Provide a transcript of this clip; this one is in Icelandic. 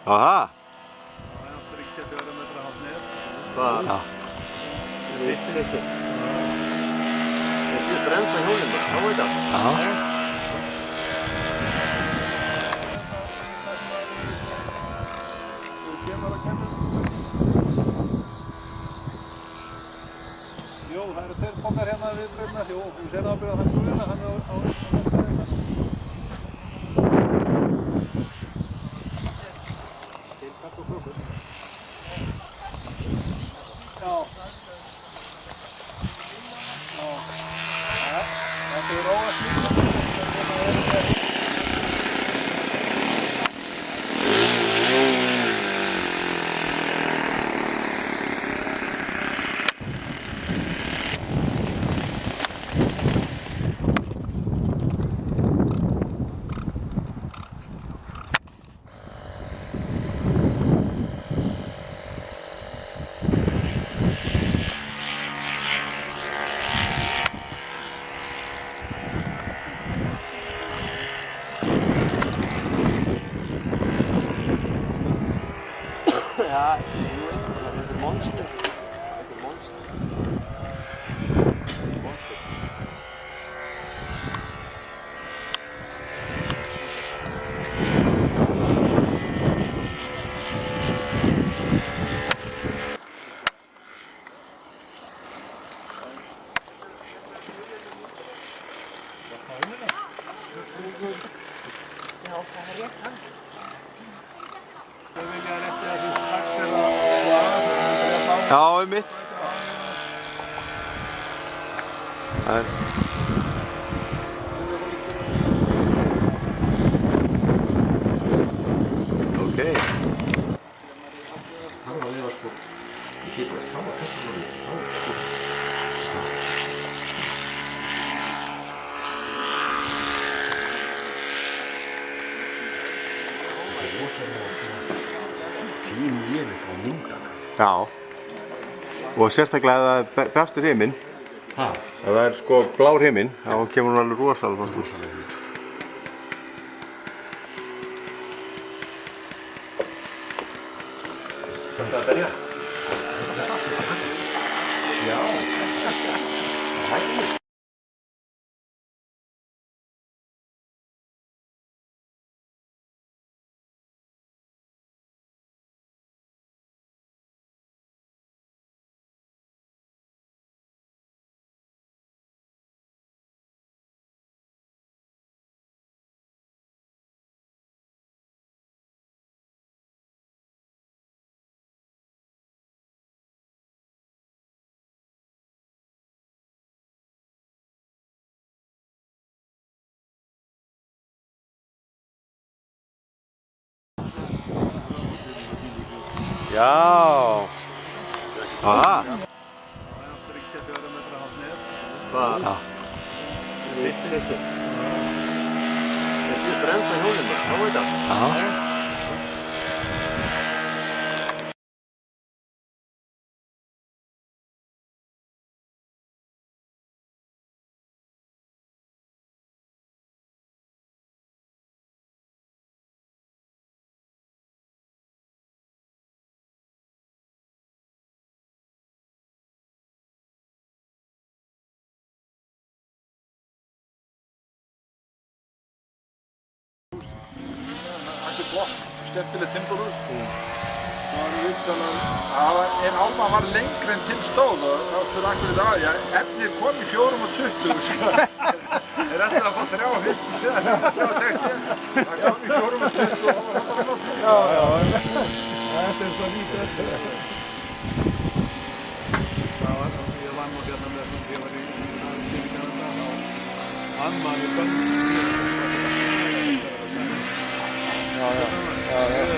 Aha. Það áttur ekki að vera metra hátt niður. Hvað? Já. Þessi. Þessi bremsa hjólinn bara, þá veit það. Já. Þú kemur að kemur. Jó, það eru tveir bókar hérna við breyfna. Jó, þú sér að byrja þannig grunna, hann er á Tilkast og klokkur. Já. Já. Þetta er róast líka. Ja, þetta er monster. Þetta er monster. Monster. Já, það er rétt hans. Þau vilja rétti að þessi taxir og aðeins. Já, einmitt. Það er... Ok. Hann var líka sko, ég sé bara, hann var þessi var sko. Það er rosalega fín vél á myndana. Já. Og sérstaklega ef það er bjartur himinn, Ha? ef það er sko blár himinn, þá kemur hún alveg rosalega. Rosalega fín. Þetta að berja? Já. Hætti. Já. Aha. Það áttur ekki að vera metra hátt niður. Hvað? Já. Þessi. Þessi bremsa hjólinn bara, þá veit það. Já. Þetta er flott, skemmtilegt timburhús. En álma var lengri en til stóð og þá fyrir akkur í dag, efnið kom í 4:20 sko. Er þetta að fá 3:50 það kom í 4:20 og það var flott. Já. Þetta er svo lítið. Það var það ég vann og hérna með þessum ég var í aðeins og hann var í bönn. Já. Það er